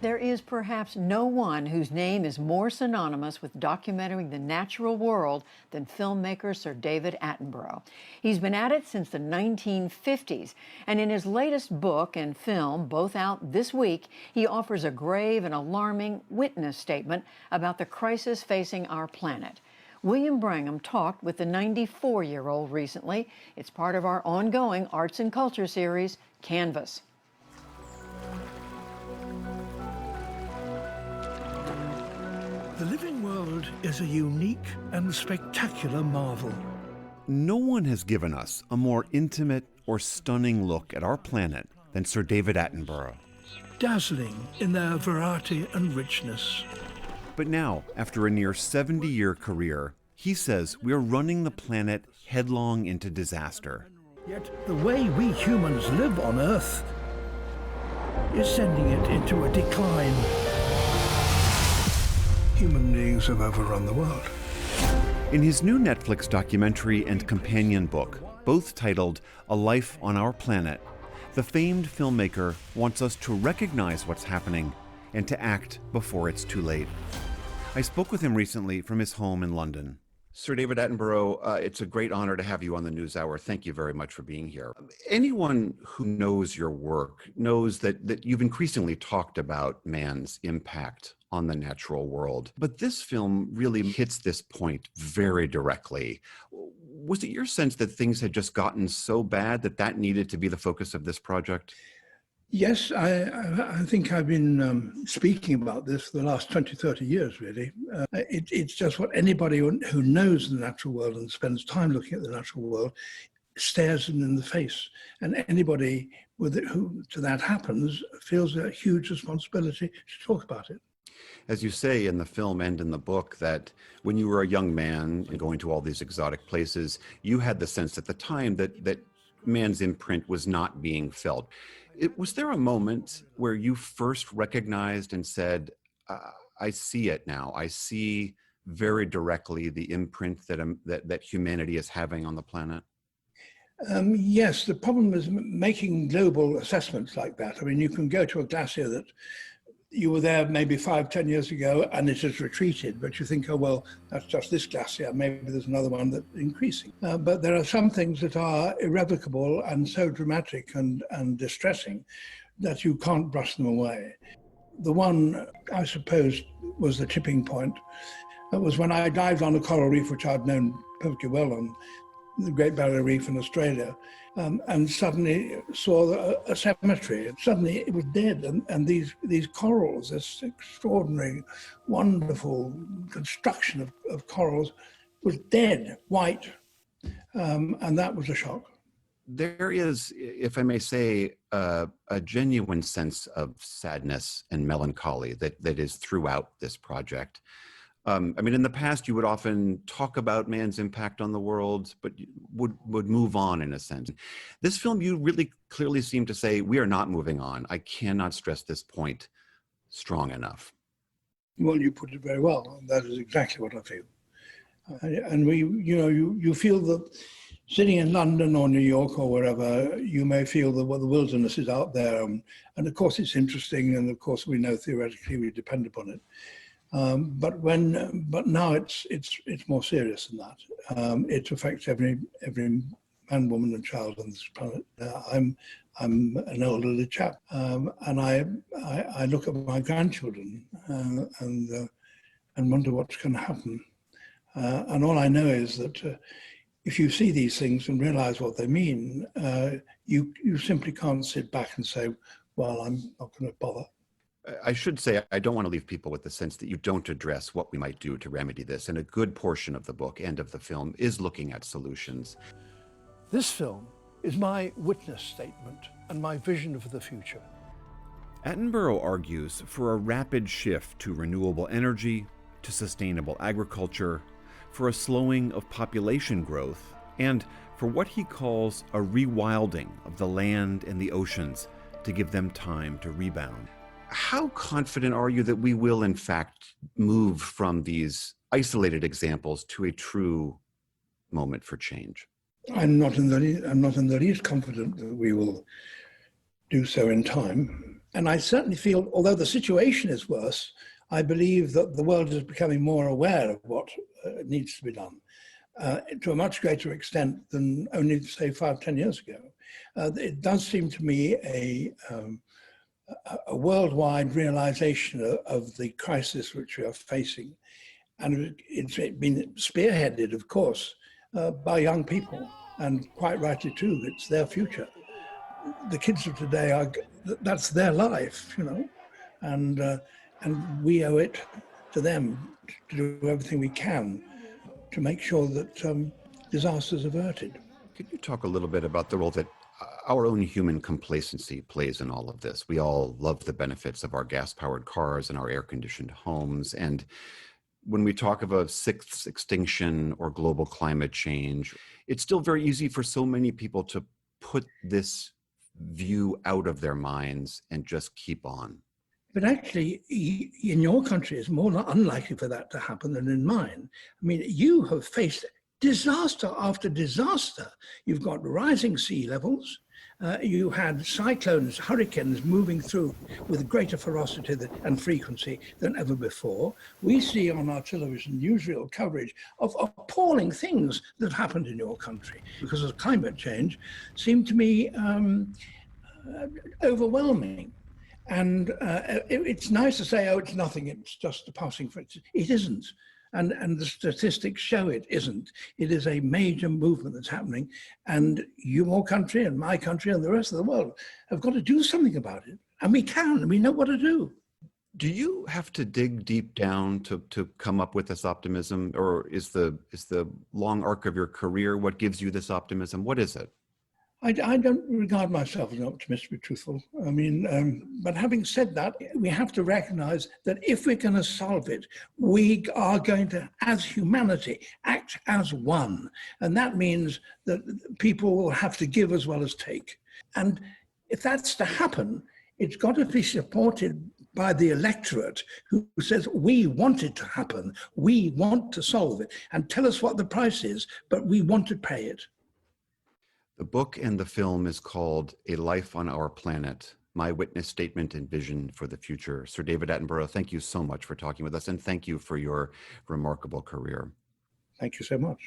There is perhaps no one whose name is more synonymous with documenting the natural world than filmmaker Sir David Attenborough. He's been at it since the 1950s, and in his latest book and film, both out this week, he offers a grave and alarming witness statement about the crisis facing our planet. William Brangham talked with the 94-year-old recently. It's part of our ongoing Arts and Culture series, Canvas. The living world is a unique and spectacular marvel. No one has given us a more intimate or stunning look at our planet than Sir David Attenborough. Dazzling in their variety and richness. But now, after a near 70-year career, he says we are running the planet headlong into disaster. Yet the way we humans live on Earth is sending it into a decline. Human beings have overrun the world. In his new Netflix documentary and companion book, both titled A Life on Our Planet, the famed filmmaker wants us to recognize what's happening and to act before it's too late. I spoke with him recently from his home in London. Sir David Attenborough, it's a great honor to have you on the NewsHour. Thank you very much for being here. Anyone who knows your work knows that you've increasingly talked about man's impact on the natural world. But this film really hits this point very directly. Was it your sense that things had just gotten so bad that needed to be the focus of this project? Yes, I think I've been speaking about this for the last 20, 30 years, really. It's just what anybody who knows the natural world and spends time looking at the natural world stares them in the face. And anybody who to that happens feels a huge responsibility to talk about it. As you say in the film and in the book, that when you were a young man and going to all these exotic places, you had the sense at the time that man's imprint was not being felt. Was there a moment where you first recognized and said, I see it now. I see very directly the imprint that humanity is having on the planet? Yes, the problem is making global assessments like that. I mean, you can go to a glacier that you were there maybe 5, 10 years ago and it has retreated, but you think, oh, well, that's just this glacier. Maybe there's another one that's increasing. But there are some things that are irrevocable and so dramatic and distressing that you can't brush them away. The one, I suppose, was the tipping point. It was when I dived on a coral reef, which I'd known perfectly well on, the Great Barrier Reef in Australia, and suddenly saw a cemetery. And suddenly it was dead, and these corals, this extraordinary, wonderful construction of corals, was dead, white, and that was a shock. There is, if I may say, a genuine sense of sadness and melancholy that is throughout this project. I mean, in the past, you would often talk about man's impact on the world, but would move on in a sense. This film, you really clearly seem to say, we are not moving on. I cannot stress this point strong enough. Well, you put it very well. That is exactly what I feel. And you feel that sitting in London or New York or wherever, you may feel that the wilderness is out there. And of course, it's interesting. And of course, we know theoretically we depend upon it. But now it's more serious than that. It affects every man, woman, and child on this planet. I'm an elderly chap, and I look at my grandchildren and wonder what's going to happen. And all I know is that if you see these things and realize what they mean, you simply can't sit back and say, "Well, I'm not going to bother." I should say, I don't want to leave people with the sense that you don't address what we might do to remedy this. And a good portion of the book and of the film is looking at solutions. This film is my witness statement and my vision for the future. Attenborough argues for a rapid shift to renewable energy, to sustainable agriculture, for a slowing of population growth, and for what he calls a rewilding of the land and the oceans to give them time to rebound. How confident are you that we will, in fact, move from these isolated examples to a true moment for change? I'm not in the least confident that we will do so in time. And I certainly feel, although the situation is worse, I believe that the world is becoming more aware of what needs to be done to a much greater extent than only, say, 5, 10 years ago. It does seem to me a worldwide realization of the crisis which we are facing. And it's been spearheaded, of course, by young people, and quite rightly too. It's their future. The kids of today that's their life, and we owe it to them to do everything we can to make sure that disasters are averted. Could you talk a little bit about the role that our own human complacency plays in all of this? We all love the benefits of our gas-powered cars and our air-conditioned homes. And when we talk of a sixth extinction or global climate change, it's still very easy for so many people to put this view out of their minds and just keep on. But actually, in your country, it's more unlikely for that to happen than in mine. I mean, you have faced disaster after disaster. You've got rising sea levels. You had cyclones, hurricanes moving through with greater ferocity and frequency than ever before. We see on our television newsreel coverage of appalling things that have happened in your country because of climate change seem to me overwhelming. And it's nice to say, oh, it's nothing, it's just a passing phase. It isn't. And the statistics show it isn't. It is a major movement that's happening. And your country and my country and the rest of the world have got to do something about it. And we can, and we know what to do. Do you have to dig deep down to come up with this optimism? Or is the long arc of your career what gives you this optimism? What is it? I don't regard myself as an optimist, to be truthful. I mean, but having said that, we have to recognize that if we're going to solve it, we are going to, as humanity, act as one. And that means that people will have to give as well as take. And if that's to happen, it's got to be supported by the electorate who says, we want it to happen, we want to solve it, and tell us what the price is, but we want to pay it. The book and the film is called A Life on Our Planet, My Witness Statement and Vision for the Future. Sir David Attenborough, thank you so much for talking with us, and thank you for your remarkable career. Thank you so much.